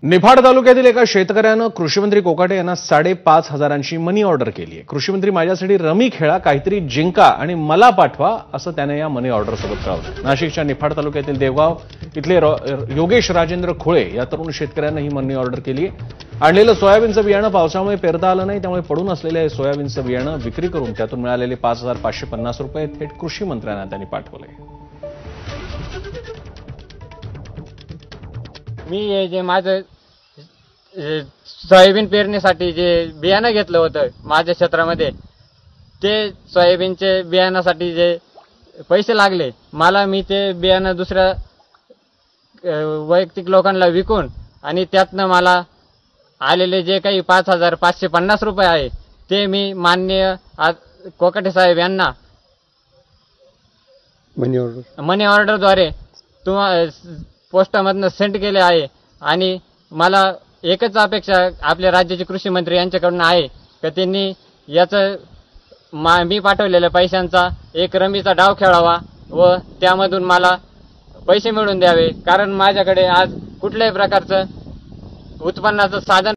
निफाड तालुक्यातील एका शेतकऱ्यानं कृषीमंत्री कोकाटे यांना 5,500ची मनी ऑर्डर केली आहे। कृषीमंत्री माझ्यासाठी रमी खेळा, काहीतरी जिंका आणि मला पाठवा असं त्याने या मनी ऑर्डर सोबत कळवलं। नाशिकच्या निफाड तालुक्यातील देवगाव इथले योगेश राजेंद्र खोळे या तरुण शेतकऱ्यानं ही मनी ऑर्डर केली आहे। आणलेलं सोयाबीनचं बियाणं पावसामुळे पेरता आलं नाही, त्यामुळे पडून असलेल्या हे सोयाबीनचं बियाणं विक्री करून त्यातून मिळालेले 5,550 रुपये थेट कृषी मंत्र्यांना त्यांनी पाठवले। मी जे माझं सोयाबीन पेरण्यासाठी जे बियाणं घेतलं होतं माझ्या क्षेत्रामध्ये, ते सोयाबीनचे बियाणासाठी जे पैसे लागले मला, मी ते बियाणं दुसऱ्या वैयक्तिक लोकांना विकून आणि त्यातनं मला आलेले जे काही 5,550 रुपये आहे ते मी माननीय कोकाटे साहेब यांना मनी ऑर्डरद्वारे पोस्टामधनं सेंड केले आहे। आणि मला एकच अपेक्षा आपल्या राज्याचे कृषी मंत्री यांच्याकडून आहे की त्यांनी याचं मी पाठवलेल्या पैशांचा एक रमीचा डाव खेळावा व त्यामधून मला पैसे मिळवून द्यावे, कारण माझ्याकडे आज कुठल्याही प्रकारचं उत्पन्नाचं साधन